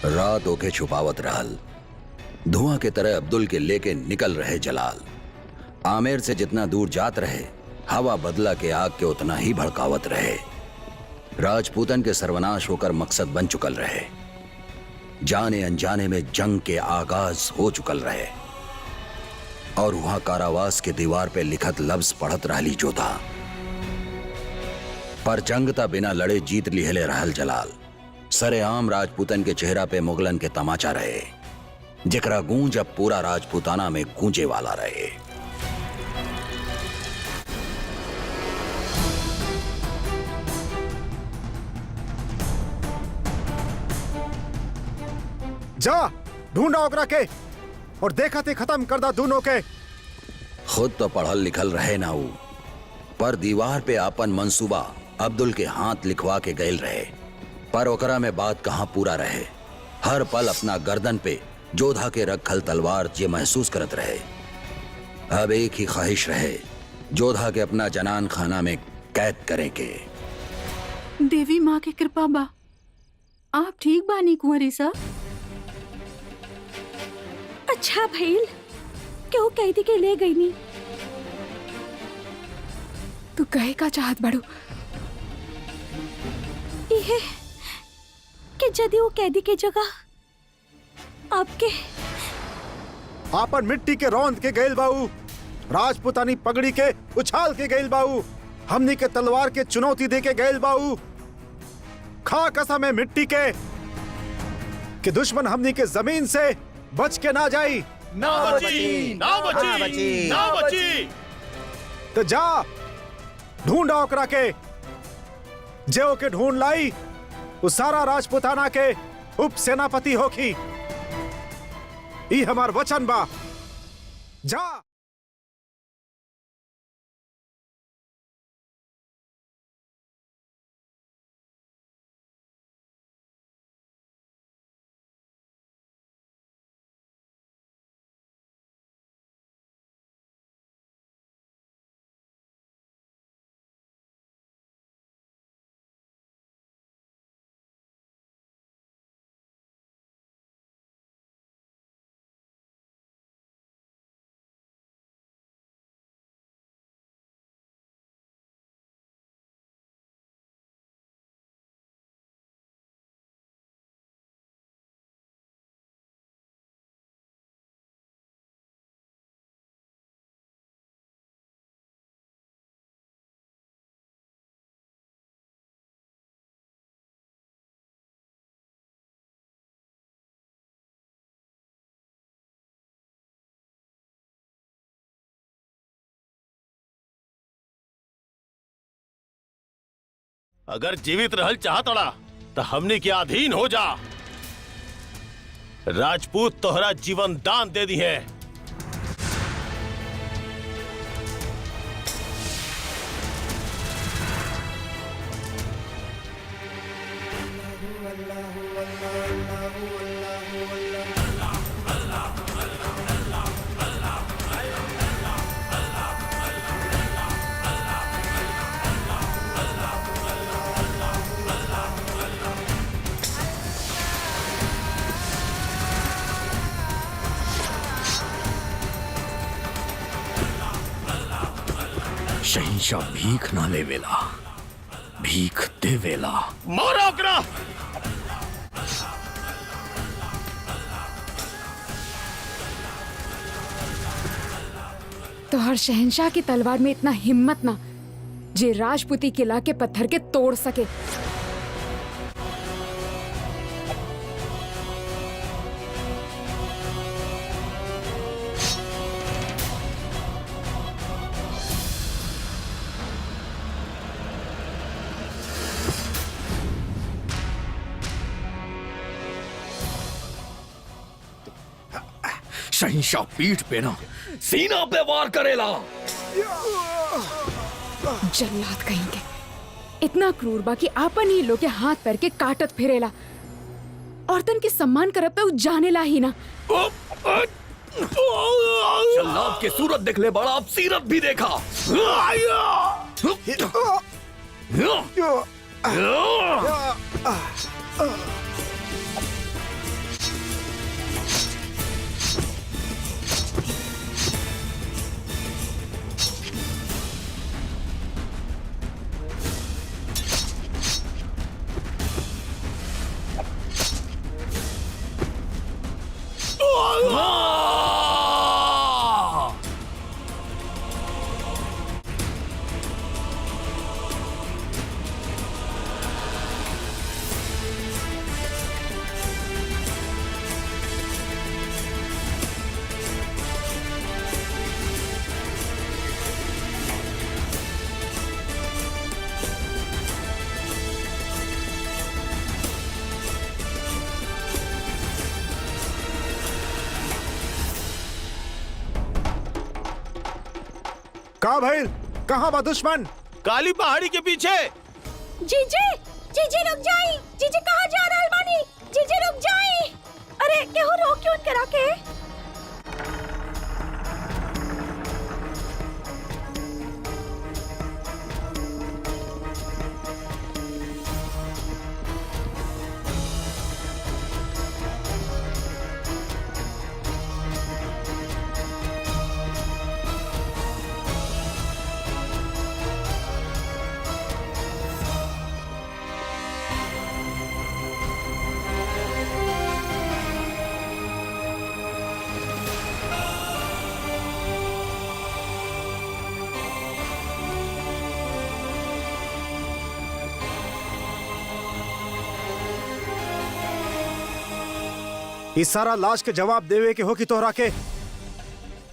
रात ओके छुपावत रहल, धुआं के तरह अब्दुल के लेके निकल रहे जलाल। आमेर से जितना दूर जात रहे, हवा बदला के आग के उतना ही भड़कावत रहे। राजपूतन के सर्वनाश होकर मकसद बन चुकल रहे। जाने अनजाने में जंग के आगाज हो चुकल रहे और वहां कारावास के दीवार पे लिखत लफ्ज पढ़त रहली जोधा। पर जंग ता बिना लड़े जीत लिहले रहल जलाल। सरेआम राजपूतन के चेहरा पे मुगलन के तमाचा रहे, जेकरा गूंज अब पूरा राजपूताना में गूंजे वाला रहे। जा ढूंढा ओकरा के और देखा थे खत्म कर दा दोनों के। खुद तो पढ़ल लिखल रहे ना ऊ, पर दीवार पे आपन मंसूबा अब्दुल के हाथ लिखवा के गयल रहे। पर ओकरा में बात कहां पूरा रहे। हर पल अपना गर्दन पे जोधा के रखल तलवार ये महसूस करत रहे। अब एक ही ख्वाहिश रहे, जोधा के अपना जनान खाना में कैद करें के। देवी माँ के कृपा बा, आप ठीक बानी कुंवरी साहब? अच्छा भइल क्यों कैदी के ले गई नी? तू कहे का चाहत बड़ू? ये कि यदि वो कैदी के जगह आपके आपन मिट्टी के रौंद के गैल बाऊ, राजपुतानी पगड़ी के उछाल के गैल बाऊ, हमनी के तलवार के चुनौती दे के गैल बाऊ। खा कसम है मिट्टी के कि दुश्मन हमनी के जमीन से बच के ना जाई। ना बची, ना बची, ना बची। तो जा ढूंढा ओकरा के, जे के ढूंढ लाई वो सारा राजपुताना के उप सेनापति होखी। ई हमार वचन बा। जा। अगर जीवित रहल चाहतड़ा तो हमने के अधीन हो जा। राजपूत तोहरा जीवन दान दे दी है। शहंशाह भीख ना लेवेला, भीख देवेला। मारो ओकरा। तो हर शहंशाह की तलवार में इतना हिम्मत ना जे राजपूती किला के पत्थर के तोड़ सके। शहंशाह पीठ पे ना सीना पे वार करेला। जल्लाद कहेंगे इतना क्रूर बा कि आपन ही लोग के हाथ पैर के काटत फिरेला। औरतन के सम्मान करब तो जानेला ही ना। जल्लाद के सूरत देख ले बड़ा, अब सीरत भी देखा। का भाई कहाँ बा दुश्मन? काली पहाड़ी के पीछे। जीजे जीजे रुक जाई। जीजे कहाँ जा रहल बानी? जीजे रुक जाई। अरे केहू रोक क्यों करा के? इस सारा लाश के जवाब देवे के हो कि तोहरा के?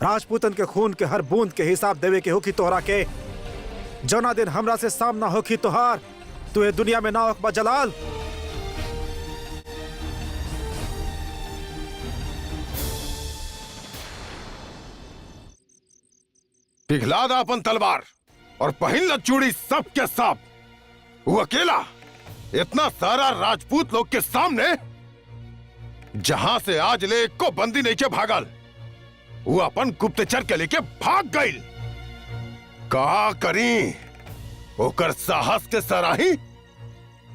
राजपूतन के खून के हर बूंद के हिसाब देवे के हो कि तोहरा के? जौना दिन हमरा से सामना हो कि तोहार तू ये दुनिया में ना होकबा जलाल। पिघला दा अपन तलवार और पहिन ल चूड़ी सब के सब। वो अकेला इतना सारा राजपूत लोग के सामने जहां से आज ले को बंदी नहीं के भागल, वो अपन गुप्तचर के लेके भाग गई। का करी ओकर साहस के सराही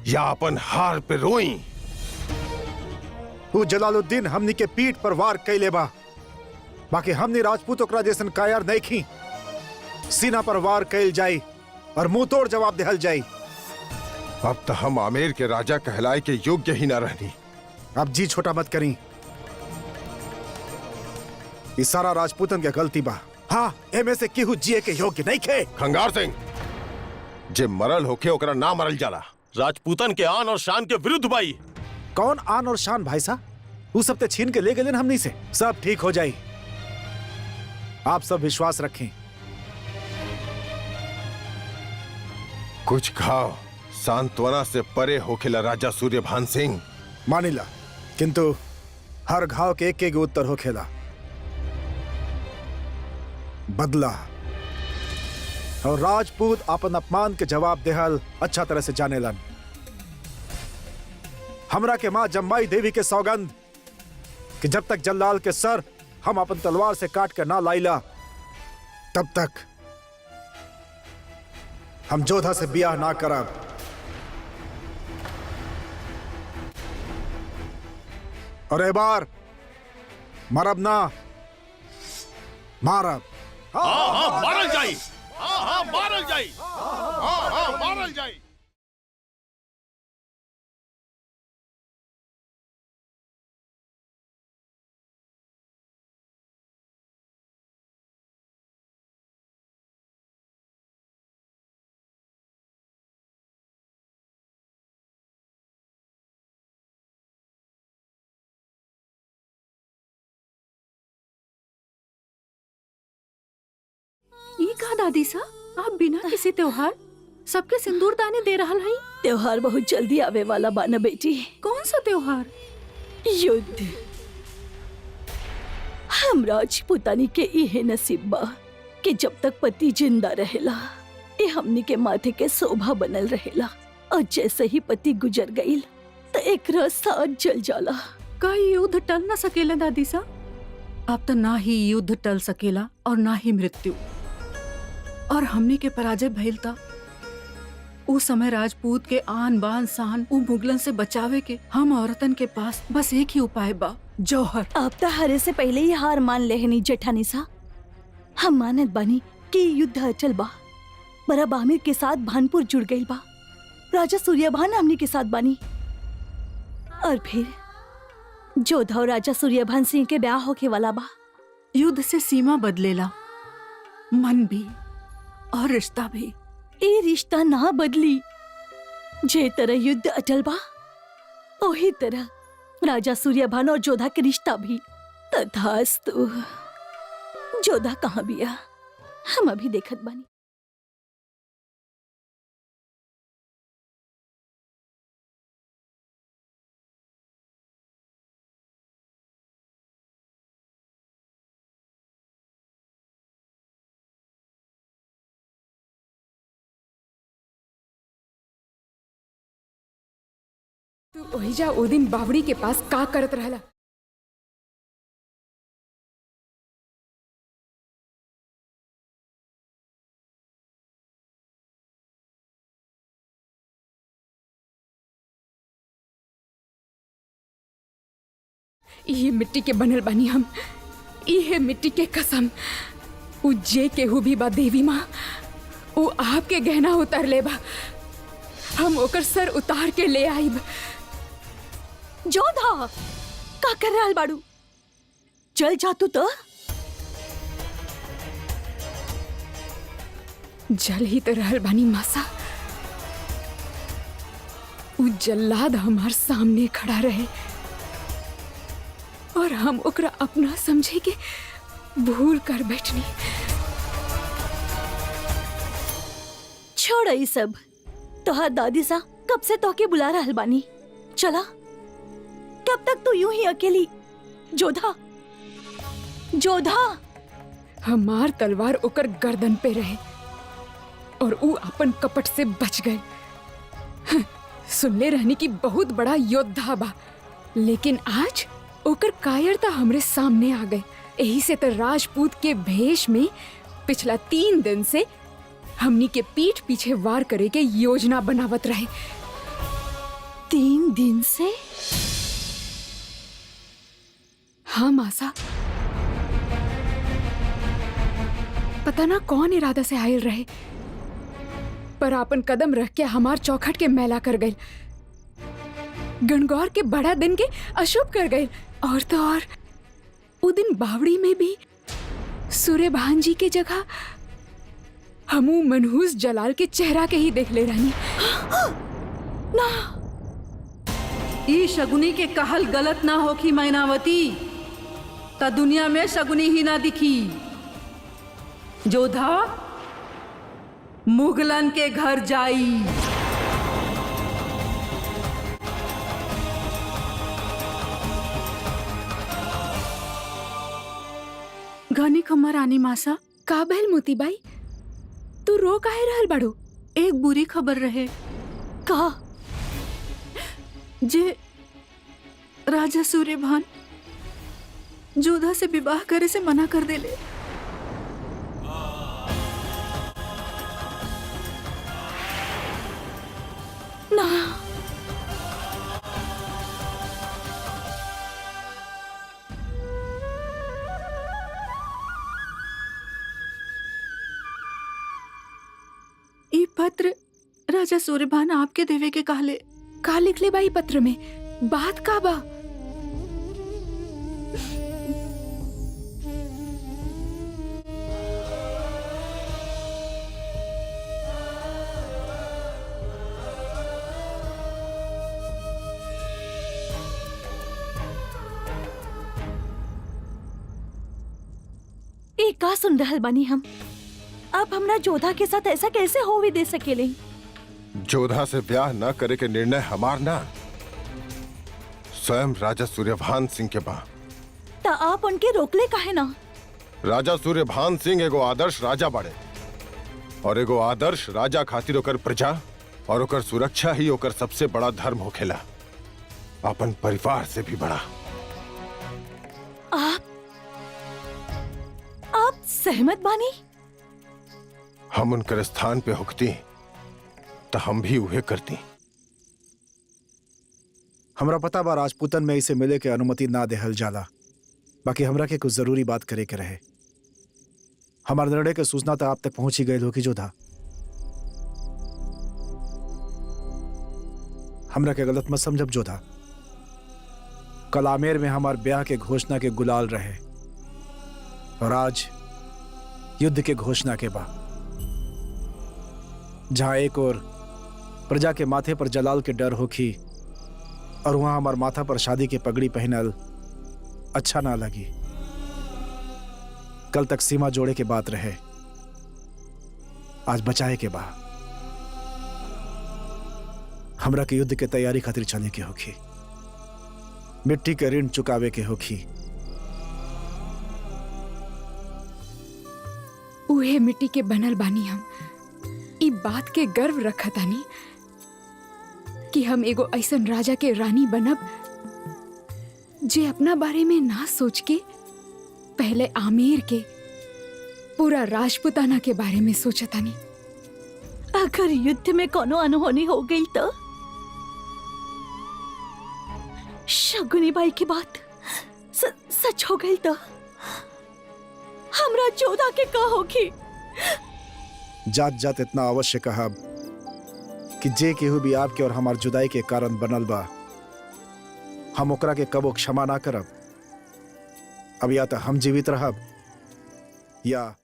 या अपन हार पे रोई? वो जलालुद्दीन हमनी के पीठ पर वार कैले बा, बाकी हमनी राजपूत ओकरा जैसन कायर नहीं खी। सीना पर वार कैल जाई और मुंह तोड़ जवाब देहल जाई। अब तो हम आमेर के राजा कहलाए के योग्य ही ना रहनी। अब जी छोटा मत करी। इस सारा राजपूतन के गलती बा। हाँ, एमे से केहू जिए के योग्य नहीं खे। खंगार सिंह, जे मरल होके ओकरा ना मरल जाला। राजपूतन के आन और शान के विरुद्ध बाई। कौन आन और शान भाई साहब? वो सब ते छीन के ले गए हमनी से। सब ठीक हो जाई, आप सब विश्वास रखें। कुछ घाव सांत्वना से परे होखेला राजा सूर्यभान सिंह। मानिला, किंतु हर घाव के एक उत्तर हो खेला। बदला। और राजपूत अपन अपमान के जवाब देहल अच्छा तरह से जानेलन। हमरा के मां जम्बाई देवी के सौगंध कि जब तक जल्लाल के सर हम अपन तलवार से काट कर ना लाइला, तब तक हम जोधा से बियाह ना करब। और ए बार मरब ना, मारब। हाँ हाँ मारल जाई। हाँ हाँ मारल जाई। हाँ हाँ मारल जाई। ये कहा दादी सा, आप बिना किसी त्योहार सबके सिंदूर दाने दे रहा है? त्योहार बहुत जल्दी आवे वाला बाना बेटी। कौन सा त्योहार? युद्ध। हम राजपुतानी के इहे नसीब बा कि जब तक पति जिंदा रहेला ये हमनी के माथे के शोभा बनल रहेला, और जैसे ही पति गुजर गईल तो एकरा साथ जल जाला। का युद्ध टल न सकेला दादी सा? अब तो ना ही युद्ध टल सकेला और ना ही मृत्यु। और हमने के पराजय भइल था। उस समय राजपूत के आन बान शान उ मुगलन से बचावे के हम औरतन के पास बस एक ही उपाय बा, जौहर। आप तो हारे से पहले ही हार मान लेहनी जेठानी सा। हम मानत बानी कि युद्ध अचल बा, पर अब आमिर के साथ भानपुर जुड़ गई बा। राजा सूर्यभान हमनी के साथ बानी, और फिर जोधा और राजा सूर्यभान सिंह के ब्याह होके वाला बा। युद्ध से सीमा बदलेला, मन भी और रिश्ता भी। ये रिश्ता ना बदली। जे तरह युद्ध अटल बा वही तरह राजा सूर्यभान और जोधा के रिश्ता भी। तथास्तु। जोधा कहाँ बिया हम अभी देखत बानी। तू ओहिजा ओ दिन बावड़ी के पास का करत रहला? ये मिट्टी के बनल बानी हम, इहे मिट्टी के कसम। उ जे केहू भी बा देवी माँ, उ आपके गहना उतार ले बा। हम ओकर सर उतार के ले आईब। जोधा का कर रहल बाड़ू? चल जा तू तो। जल ही तो रहल बानी मासा। उ जल्लाद हमार सामने खड़ा रहे और हम ओकरा अपना समझे के भूल कर बैठनी। छोड़ ई सब। तोहार दादी सा कब से तोके बुला रहल बानी। चला, कब तक तू यूं ही अकेली? जोधा, जोधा। हमार तलवार ओकर गर्दन पे रहे और उ अपन कपट से बच गए। सुनले रहनी की बहुत बड़ा योद्धा बा, लेकिन आज ओकर कायरता हमरे सामने आ गए। यही से तो राजपूत के भेष में पिछला 3 दिन से हमनी के पीठ पीछे वार करे के योजना बनावत रहे। 3 दिन से? हाँ मासा, पता ना कौन इरादा से आयल रहे, पर आपन कदम रख के हमार चौखट के मैला कर गए। गणगौर के बड़ा दिन के अशुभ कर गए। और तो और उ दिन बावड़ी में भी सूर्यभान जी के जगह हमू मनहूस जलाल के चेहरा के ही देख ले रहनी। ना, ई शगुनी के कहल गलत ना होखी मैनावती, ता दुनिया में शगुनी ही ना दिखी। जोधा मुगलन के घर जाई। घनी खम्मा रानी मासा। का भइल मोतीबाई, तू रो काहे रहल बाड़ू? एक बुरी खबर रहे। का? जे राजा सूर्यभान जोधा से विवाह करे से मना कर देले। ना, ई पत्र राजा सूर्यभान आपके देवे के कहले। का लिखले बाई पत्र में? बात का बा? ए का सुन रहल बानी हम? आप हमरा जोधा के साथ ऐसा कैसे होवे दे सकेले? जोधा से ब्याह न करे के निर्णय हमार ना, स्वयं राजा सूर्यभान सिंह के बा। ता आप उनके रोकले काहे ना? राजा सूर्यभान सिंह एगो आदर्श राजा बाड़े, और एगो आदर्श राजा खातिर ओकर प्रजा और ओकर सुरक्षा ही ओकर सबसे बड़ा धर्म होखेला, अपन परिवार से भी बड़ा। आप सहमत बानी? हम उनकर स्थान पे होकती तो हम भी उहे करती। हमरा पता बा राजपूतन में इसे मिले के अनुमति ना देहल जाला, बाकी हमरा के कुछ जरूरी बात करे के रहे। हमारे निर्णय के सूचना तो आप तक पहुंच ही गई होगी जोधा। हमरा के गलत मत समझब जोधा। कल आमेर में हमार ब्याह के घोषणा के गुलाल रहे और आज युद्ध के घोषणा के बाद, जहां एक और प्रजा के माथे पर जलाल के डर होखी और वहां हमार माथा पर शादी के पगड़ी पहनल अच्छा ना लगी। कल तक सीमा जोड़े के बात रहे, आज बचाए के बा। हमरा के युद्ध के तैयारी खातिर चले के होखी, मिट्टी के ऋण चुकावे के होखी। उहे मिट्टी के बनल बानी हम, ई बात के गर्व रखतानी। कि हम एगो ऐसन राजा के रानी बनब जे अपना बारे में ना सोच के पहले आमेर के पूरा राजपुताना के बारे में सोचतानी। अगर युद्ध में कोनो अनहोनी हो गई तो शगुनी बाई की बात सच हो गई तो हमरा जोधा के का होगी? जात जात इतना अवश्य कहा कि जे केहू भी आपके और हमार जुदाई के कारण बनल बा, हम ओकरा के कबो क्षमा ना करब। अब या तो हम जीवित रहब या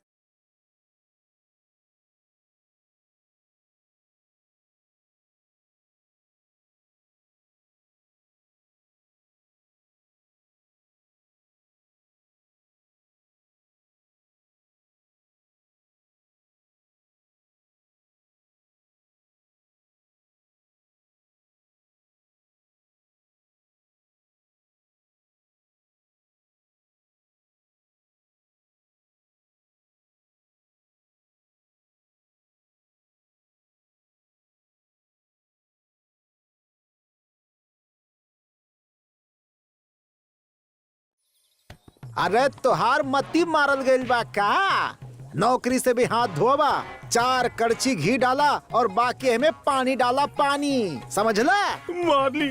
अरे तोहार मत्ती मारल गइल बा का? नौकरी से भी हाथ धोबा, 4 कड़छी घी डाला और बाकी में पानी डाला, पानी समझला? मारली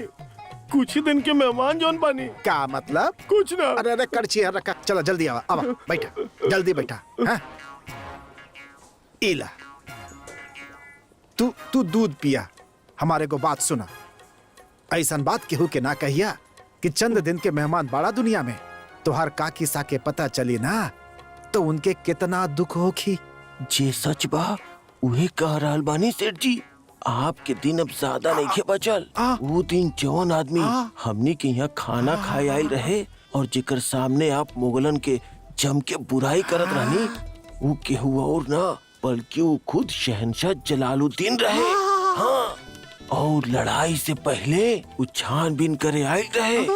कुछ ही दिन के मेहमान जौन बानी। क्या मतलब? कुछ ना। अरे अरे कड़छी है रखा, चलो जल्दी आवा आवा, बैठा जल्दी बैठा। हाँ? इला तू दूध पिया, हमारे को बात सुना। ऐसन बात केहू के ना कहिया कि चंद दिन के मेहमान बाड़ा दुनिया में। तोहार काकी सा के पता चली ना तो उनके कितना दुख होखी। जे सच बा उहे कह रहल बानी सेठ जी। आपके दिन अब ज्यादा नहीं खे बचल। वो दिन जौन आदमी हमनी के यहाँ खाना खाए आयल रहे और जेकर सामने आप मुगलन के जम के बुराई करत रहनी, वो केहू और ना बल्कि वो खुद शहंशाह जलालुद्दीन रहे। हाँ, और लड़ाई से पहले वो छानबीन करे आयल रहे।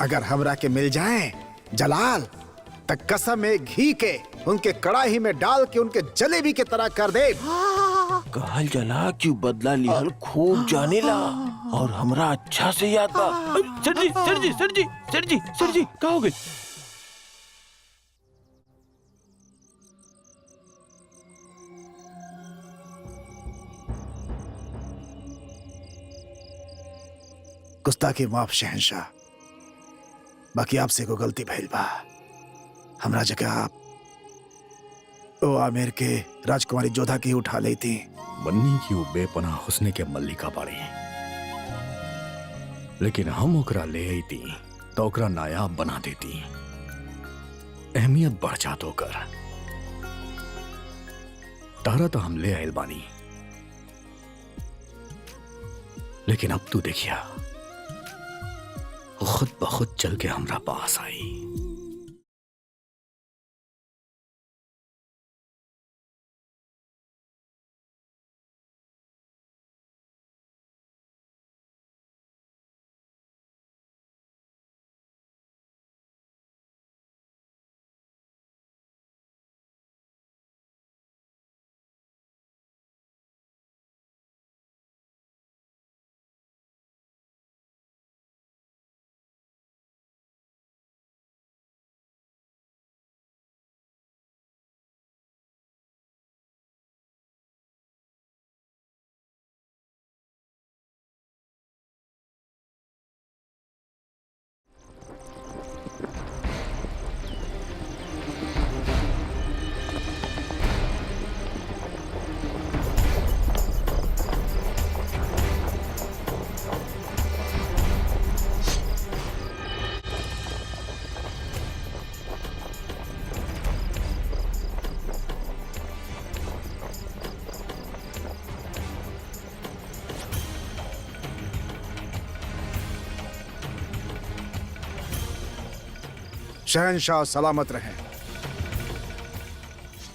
अगर हमरा के मिल जाए जलाल तक कसम में घी के उनके कड़ाही में डाल के उनके जलेबी के तरह कर दे। कहल जला क्यों बदला लिहल खूब जाने ला और हमरा अच्छा से याद बा। सर जी सर जी सर जी सर जी सर जी क्या हो गई? गुस्ताखी माफ शहंशाह, बाकी आपसे को गलती भइल बा। हमरा जगह आप ओ आमेर के राजकुमारी जोधा की उठा ली थी। बन्नी की वो बेपनाह हुस्न के मल्लिका बाड़ी, लेकिन हम ओकरा ले आई थी तो ओकरा नायाब बना देती, अहमियत बढ़ जात ओकर। तारा तो हम ले आयल बानी, लेकिन अब तू देखिया खुद ब खुद चल के हमरा पास आई। शहंशाह सलामत रहे।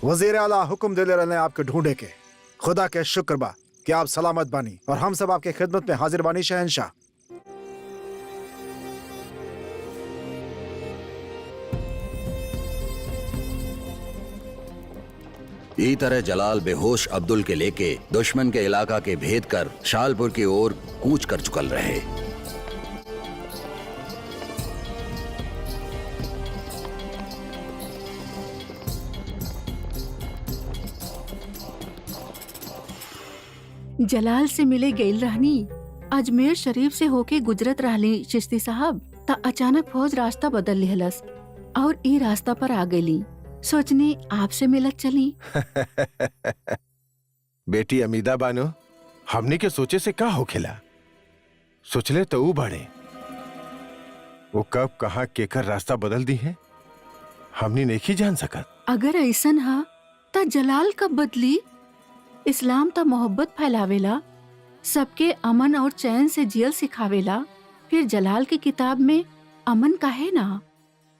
वजीर आला हुक्म दे रहे आपके ढूंढे के। खुदा के शुक्र बा कि आप सलामत बानी और हम सब आपके खिदमत में हाजिर बानी शहंशाह। ई तरह जलाल बेहोश अब्दुल के लेके दुश्मन के इलाका के भेद कर शालपुर की ओर कूच कर चुकल रहे। जलाल से मिले गईल रहनी, अजमेर शरीफ से होके गुजरत रहली चिश्ती साहब, ता अचानक फौज रास्ता बदल लिहलस और ई रास्ता पर आ गईली। सोचनी आपसे मिलत चली। बेटी अमीदा बानो, हमने के सोचे से का होखेला, सोचले तो ऊ बड़े वो कब कहाँ केकर रास्ता बदल दी है हमने नहीं जान सकत। अगर ऐसन हा ता जलाल कब बदली? इस्लाम ता मोहब्बत फैलावेला, सबके अमन और चैन से जियल सिखावेला, फिर जलाल की किताब में अमन काहे ना?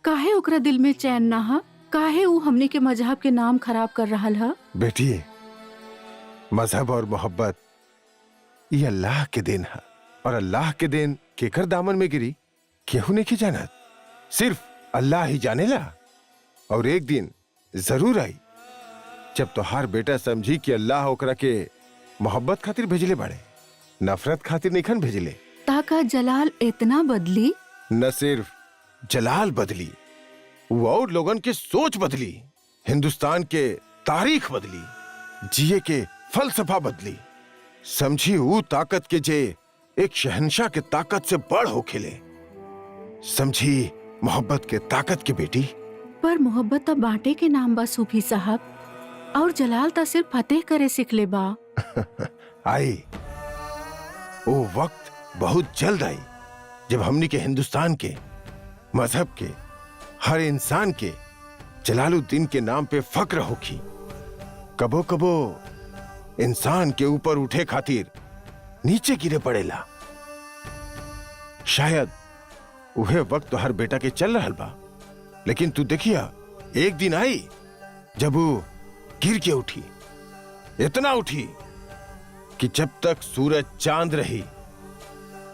काहे ओकरा दिल में चैन ना हा? काहे ऊ हमने के मजहब के नाम खराब कर रहल हा? बेटी मजहब और मोहब्बत ये अल्लाह के दिन है, और अल्लाह के दिन केकर दामन में गिरी केहू नहीं जानत, सिर्फ अल्लाह ही जानेला। और एक दिन जरूर आई जब तोहार बेटा समझी कि अल्लाह ओकरा के मोहब्बत खातिर भेजले बाड़े, नफरत खातिर नहीं भेजले। ताका जलाल इतना बदली? न सिर्फ जलाल बदली, वो और लोगन के सोच बदली, हिंदुस्तान के तारीख बदली, जिए के फलसफा बदली। समझी वो ताकत के जे एक शहंशाह के ताकत से बड़ हो खेले। समझी मोहब्बत के ताकत के बेटी। पर मोहब्बत तो बांटे के नाम बा सूफी साहब, और जलाल ता सिर्फ फतेह करे सिखले बा। आई वो वक्त बहुत जल्द आई जब हमनी के हिंदुस्तान के मजहब के हर इंसान के जलालुद्दीन के नाम पे फक्र होखी। कबो कबो इंसान के ऊपर उठे खातिर नीचे गिरे पड़ेला। शायद वह वक्त तो हर बेटा के चल रहल बा, लेकिन तू देखिया एक दिन आई जब वो गिर के उठी, इतना उठी कि जब तक सूरज चांद रही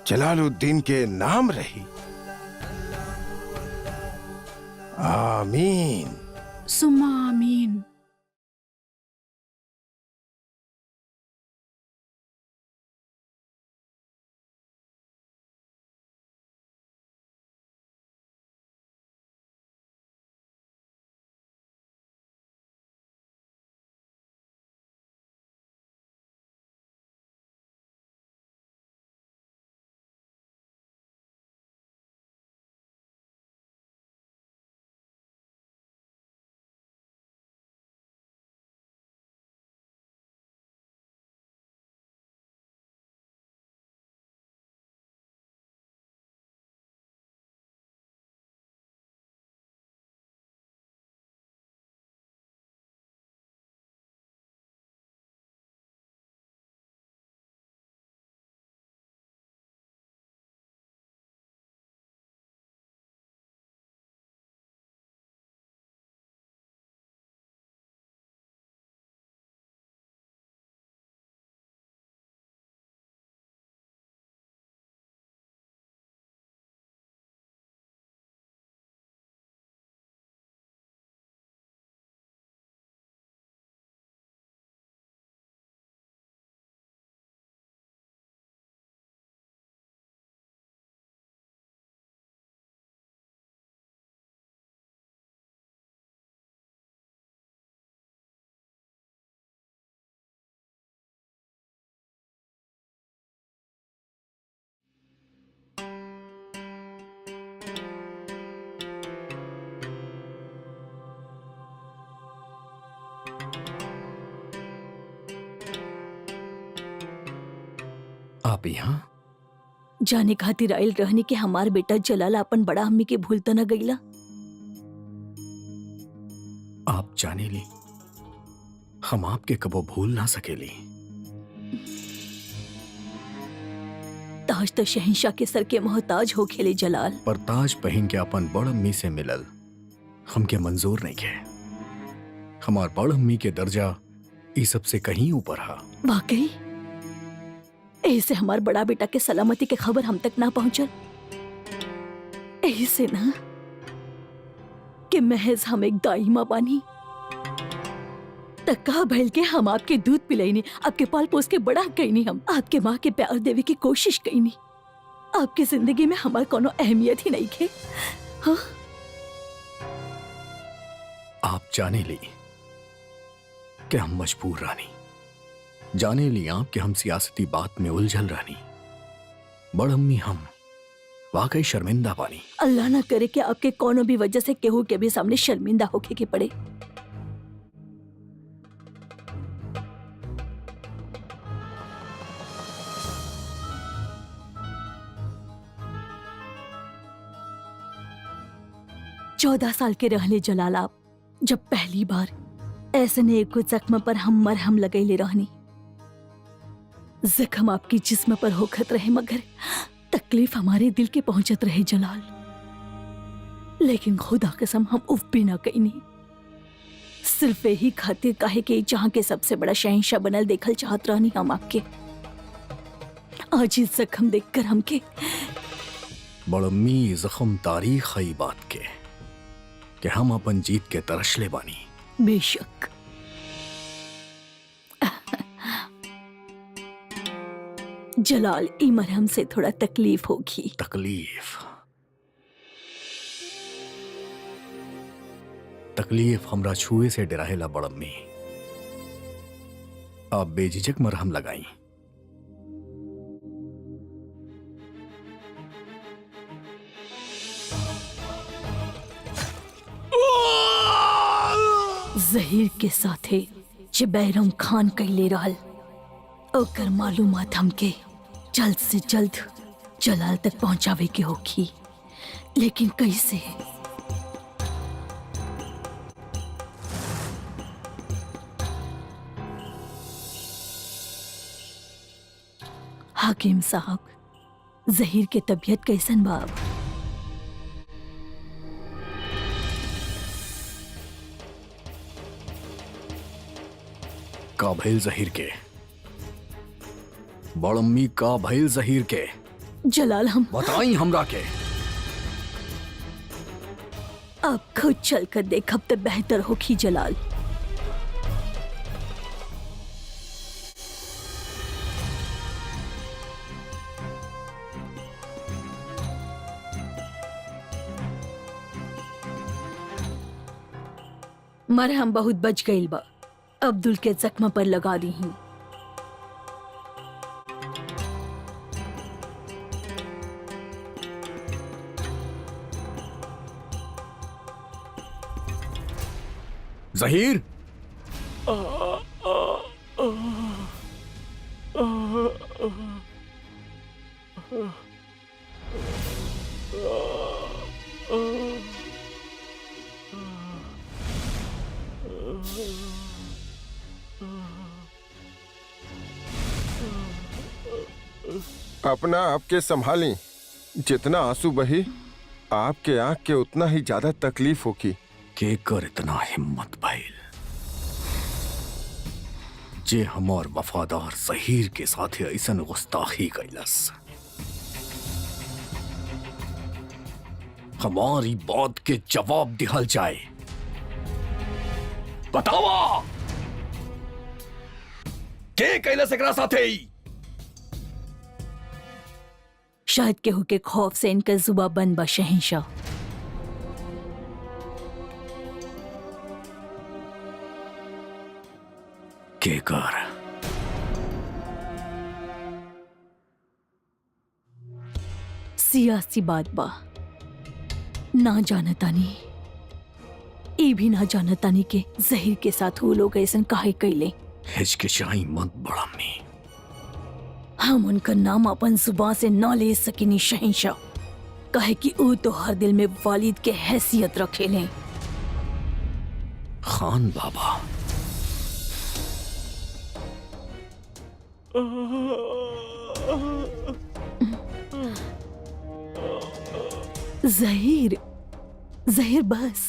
जलालुद्दीन के नाम रही। आमीन सुम्मा आमीन। आप यहाँ जाने खातिर आयल रहने के हमार बेटा जलाल अपन बड़ा अम्मी के भूल तो न गईला। आप जाने ली हम आपके कबो भूल ना सकेली। ताज तो शहंशाह के सर के मोहताज हो खेले जलाल, पर ताज पहन के अपन बड़ अम्मी से मिलल हमके मंजूर नहीं है। हमार बड़ अम्मी के दर्जा इस सब से कहीं ऊपर है। वाकई ऐसे हमार बड़ा बेटा के सलामती के खबर हम तक ना पहुंचल, ऐसे ना कि महज हम एक दाइमा बानी। तक कहा भैल के हम आपके दूध पिलाईनी, आपके पाल पोस के बड़ा कईनी, हम आपके माँ के प्यार देवे की कोशिश कईनी। आपके जिंदगी में हमार कोनो अहमियत ही नहीं खे। हाँ? आप जाने ली कि हम मजबूर रानी, जाने ली आप कि हम सियासती बात में उलझल रानी। बड़ अम्मी हम वाकई शर्मिंदा बानी। अल्लाह ना करे कि आपके कोनो भी वजह से केहू के भी सामने शर्मिंदा होके के पड़े। चौदह साल के रहले जलाल आप, जब पहली बार ऐसे ने एक जख्म पर हम मरहम लगैले रहनी। जख्म आपकी जिस्म पर होखत रहे मगर तकलीफ हमारे दिल के पहुंचत रहे जलाल। लेकिन खुदा कसम हम उफ भी ना कईनी, सिर्फ यही खातिर काहे के जहां के सबसे बड़ा शहंशाह बनल देखल चाहत रहनी हम आपके। आज इस जख्म देखकर हमके बड़ अम्मी जख्म तारीख है बात के कि हम अपन जीत के तरसले बानी। बेशक जलाल, ई मरहम से थोड़ा तकलीफ होगी। तकलीफ हमरा छुए से डराहेला बड़ अम्मी। आप बेझिझक मरहम लगाई। जहीर के साथे जे बैरम खान कैले रहल, ओकर मालूमात हमके जल्द से जल्द जलाल तक पहुंचावे के होगी। लेकिन कैसे? हाकिम साहब, जहीर के तबीयत कैसन बाब? का भइल जहीर के? बड़ अम्मी का भइल जहीर के? जलाल, हम बताई हमरा के। आप खुद चलकर देखब तो बेहतर होगी जलाल। मरहम बहुत बच गईल बा, अब्दुल के जख्म पर लगा दी हूँ। जहीर, अपना आपके संभाली। जितना आंसू बही आपके आंख के उतना ही ज्यादा तकलीफ होगी। के कर इतना हिम्मत भइल जे हमार वफादार जहीर के साथ ऐसन गुस्ताखी कैलस। हमारी बात के जवाब दिहल जाए। बतावा के कैलस एकरा साथे? शायद केहू के खौफ से इनका जुबा बंद बा शहंशाह। के कर? सियासी बात बा, ना जानतानी, ई भी ना जानतानी के जहीर के साथ वो लोग ऐसा काहे कैले। हिचकिचाई मत बड़ अम्मी। हम उनका नाम अपन जुबान से ना ले सकिनी शहंशाह, कहे कि वो तो हर दिल में वालिद के हैसियत रखेले। खान बाबा, जहीर, जहीर बस।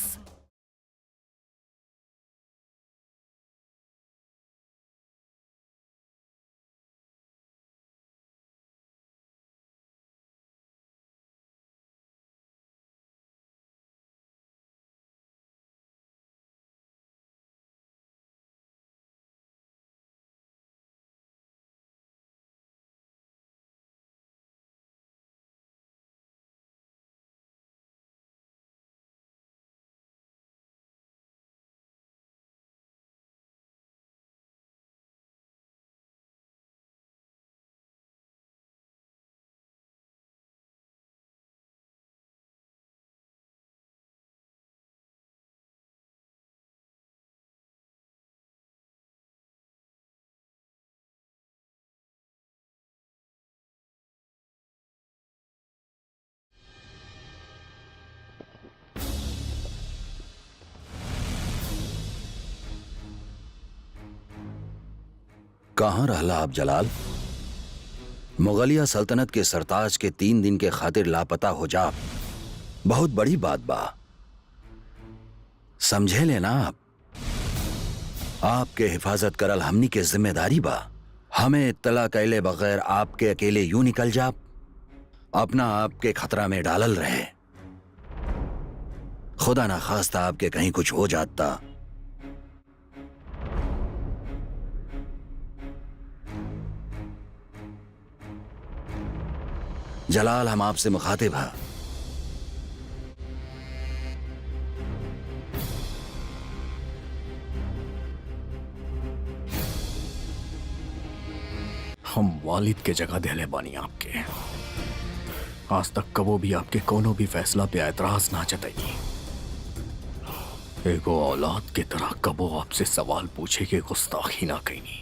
कहाँ रहला आप जलाल? मुगलिया सल्तनत के सरताज के 3 दिन के खातिर लापता हो जा बहुत बड़ी बात बा, समझे लेना आप। आपके हिफाजत करल हमनी के जिम्मेदारी बा। हमें इत्तला कैले बगैर आपके अकेले यूं निकल जा अपना आपके खतरा में डालल रहे। खुदा ना खास्ता आपके कहीं कुछ हो जाता जलाल, हम आपसे मुखातिब हैं। हम वालिद के जगह देले बानी आपके। आज तक कबो भी आपके कोनो भी फैसला पे एतराज ना जताई। एगो औलाद के तरह कबो आपसे सवाल पूछे के गुस्ताखी ना कईनी,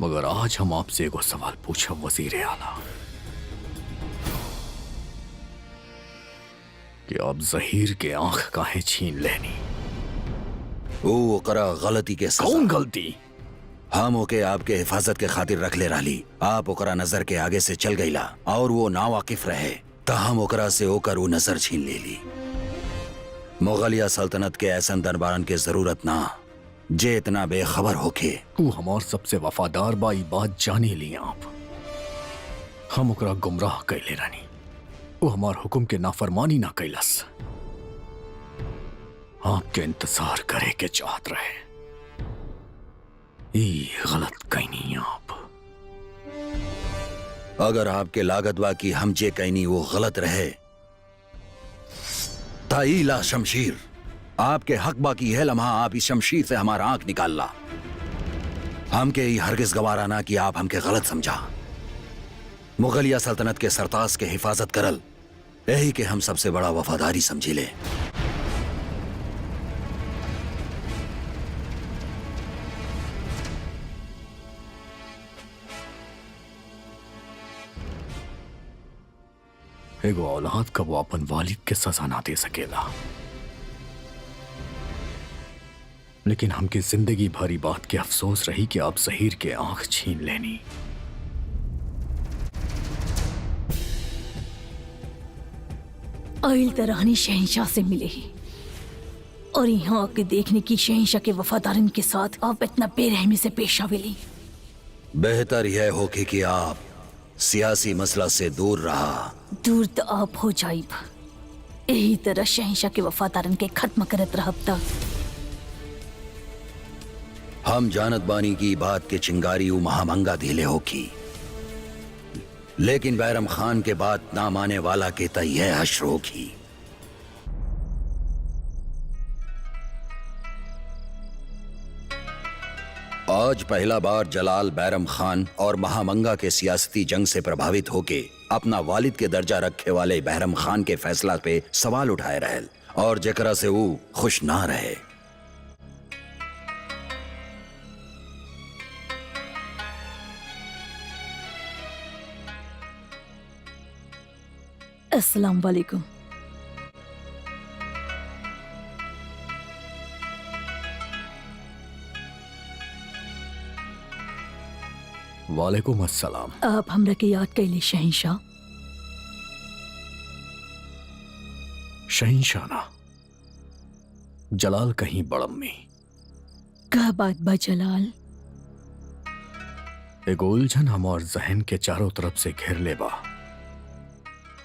मगर आज हम आपसे एगो सवाल पूछब वजीर आला कि आप जहीर के आंख काहे छीन लेनी? वो ओकरा गलती के सजा। कौन गलती? हम ओके आपके हिफाजत के खातिर रख ले रही। आप ओकरा नजर के आगे से चल गईला और वो ना वाकिफ रहे तो हम ओकरा से ओकर वो नजर छीन ले ली। मुगलिया सल्तनत के ऐसन दरबारन के जरूरत ना जे इतना बेखबर होके। तू हमार सबसे वफादार बाई बात जाने ली आप। हम ओकरा गुमराह कैले रानी, वो हमार हुक्म के नाफरमानी ना कैलस। आपके इंतजार करे के चाहत रहे, ये गलत कहनी आप। अगर आपके लागत बा कि हम जे कहनी वो गलत रहे ताईला शमशीर, आपके हक बा की है लम्हा आप इस शमशीर से हमारा आंख निकाल ला। हमके ये हरगिज गवारा ना कि आप हमके गलत समझा। मुगलिया सल्तनत के सरताज के हिफाजत करल यही के हम सबसे बड़ा वफादारी समझी ले। एगो औलाद का वो अपन वालिद के सजा ना दे सकेला, लेकिन हमकी जिंदगी भरी बात के अफसोस रही कि आप जहीर के आंख छीन लेनी। आइल तरहानी शहंशाह से मिले ही और यहाँ आके देखने की शहंशाह के वफादारन के साथ आप इतना बेरहमी से पेश आवेली। बेहतर यह होके कि आप सियासी मसला से दूर रहा। दूर तो आप हो जाइब, यही तरह शहंशाह के वफादारन के खत्म करत रहब तक। हम जानत बानी की बात के चिंगारी उ महामंगा धीले होकी, लेकिन बैरम खान के बात ना माने वाला के तय है हश्र होगी। आज पहला बार जलाल बैरम खान और महामंगा के सियासती जंग से प्रभावित होके अपना वालिद के दर्जा रखे वाले बैरम खान के फैसला पे सवाल उठाए रहल और जेकरा से वो खुश ना रहे। अस्सलाम वालेकुम। वालेकुम अस्सलाम। आप हमरा के याद कैली शहंशाह? शहंशाह ना, जलाल कहीं बड़म्मी। का बात बा जलाल? एगो उलझन हमार जहन के चारों तरफ से घेर ले बा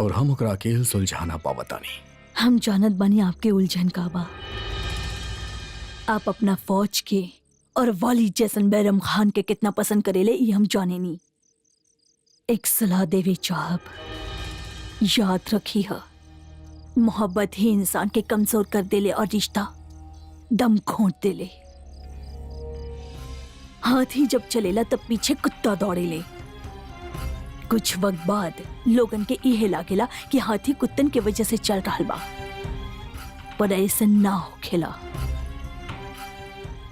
और हम ओकरा अकेल सुलझाना पावतानी। हम जानत बानी आपके उलझन का बा। आप अपना फौज के और वालिद जैसन बैरम खान के कितना पसंद करेले ये हम जाने नी। एक सलाह देवे चाहब, याद रखी है, मोहब्बत ही इंसान के कमजोर कर देले और रिश्ता दम घोंट देले। हाथी जब चलेला तब पीछे कुत्ता दौड़ेले। कुछ वक्त बाद लोगन के इहे लागेला कि हाथी कुत्तन के वजह से चल रहा बा, पर ऐसा ना होखेला।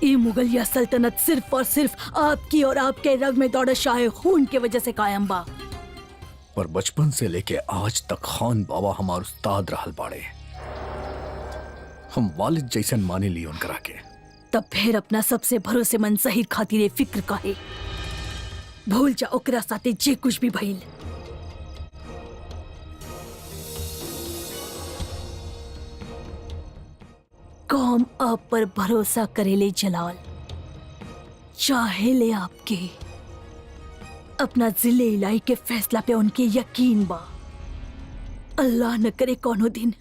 ये मुगलिया सल्तनत सिर्फ और सिर्फ आपकी और आपके रग में दौड़े शाह खून के वजह से कायम बा। पर बचपन से लेके आज तक खान बाबा हमार उस्ताद रहल बाड़े। हम वालिद जैसन माने ली उनकरा के। तब फिर अपना सबसे भरोसेमंद शहीद खातिर फिक्र काहे? भूल जा ओकरा साथे जे कुछ भी भइल। कौम आप पर भरोसा करेले जलाल, चाहे ले आपके अपना जिले इलाई के फैसला पे उनके यकीन बा। अल्लाह न करे कोनो दिन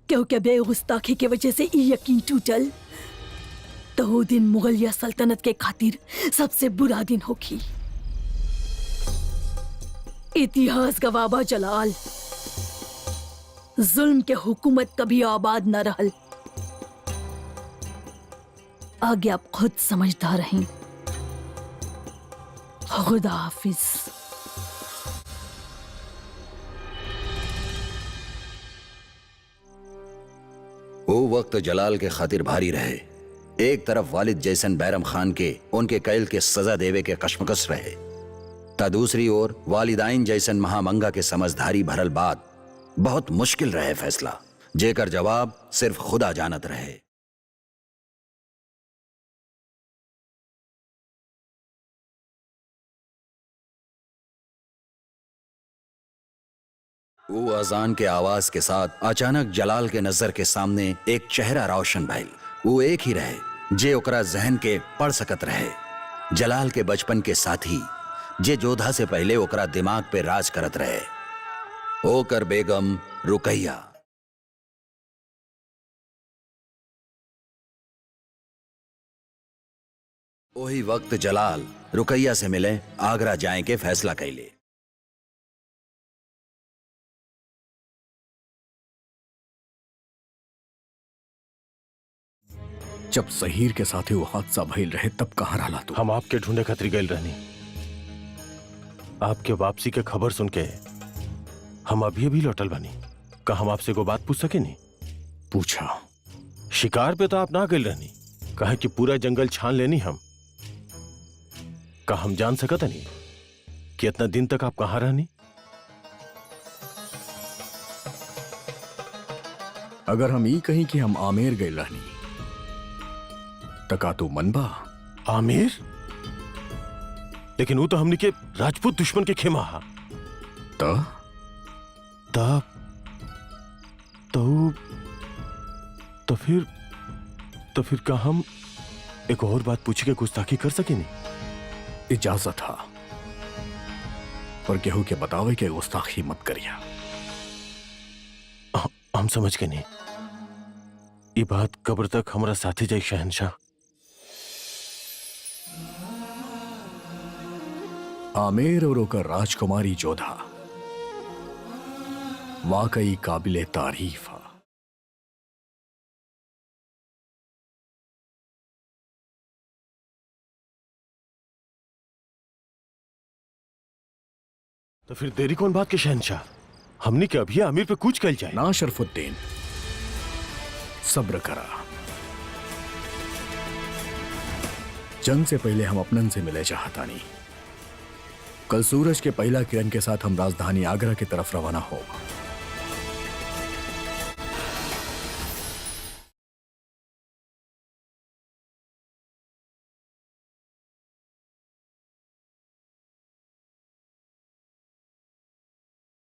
क्योंकि बेगुस्ताखी के वजह से ये यकीन टूटल तो वो दिन मुगलिया सल्तनत के खातिर सबसे बुरा दिन होगी। इतिहास गवाबा जलाल, जुल्म के हुकूमत कभी आबाद न रहल। आगे आप खुद समझदार रहें। खुदा हाफिज। वो वक्त जलाल के खातिर भारी रहे। एक तरफ वालिद जैसन बैरम खान के उनके कैल के सजा देवे के कशमकश रहे, ता दूसरी ओर वालिदाइन जैसन महामंगा के समझदारी भरल बात बहुत मुश्किल रहे फैसला, जेकर जवाब सिर्फ खुदा जानत रहे। वो अजान के आवाज के साथ अचानक जलाल के नजर के सामने एक चेहरा रोशन भइल। वो एक ही रहे जे ओकरा जहन के पढ़ सकत रहे, जलाल के बचपन के साथी जे जोधा से पहले ओकरा दिमाग पे राज करत रहे, ओकर बेगम रुकैया। वही वक्त जलाल रुकैया से मिले आगरा जाए के फैसला कैले। जब सहीर के साथे वो हादसा भइल रहे तब कहाँ रहला तू? हम आपके ढूंढे खतरी गइल रहनी। आपके वापसी के खबर सुन के हम अभी अभी लौटल बनी। का हम आपसे को बात पूछ सके नहीं? पूछा। शिकार पे तो आप ना गइल रहनी, कहे कि पूरा जंगल छान लेनी हम। का हम जान सकता नहीं कि इतना दिन तक आप कहाँ रहनी? अगर हम ई कहीं कि हम आमेर गए रहनी तका तू मनबा? आमिर? लेकिन वो तो हमने के राजपूत दुश्मन के खेमा हा। तब तो फिर का हम एक और बात पूछ के गुस्ताखी कर सके नहीं? इजाजत था, पर केहू के बतावे के गुस्ताखी मत करिया। हम समझ के नहीं। ये बात कब्र तक हमारा साथी जाए शहनशाह। आमेर और ओकर राजकुमारी जोधा वाकई काबिले तारीफ है। तो फिर देरी कौन बात के शहनशाह? हमने के अभी आमिर पे कूच कर जाए ना शरफुद्दीन, सब्र करा। जंग से पहले हम अपनन से मिले चाहता नहीं। कल सूरज के पहला किरण के साथ हम राजधानी आगरा की तरफ रवाना होगा।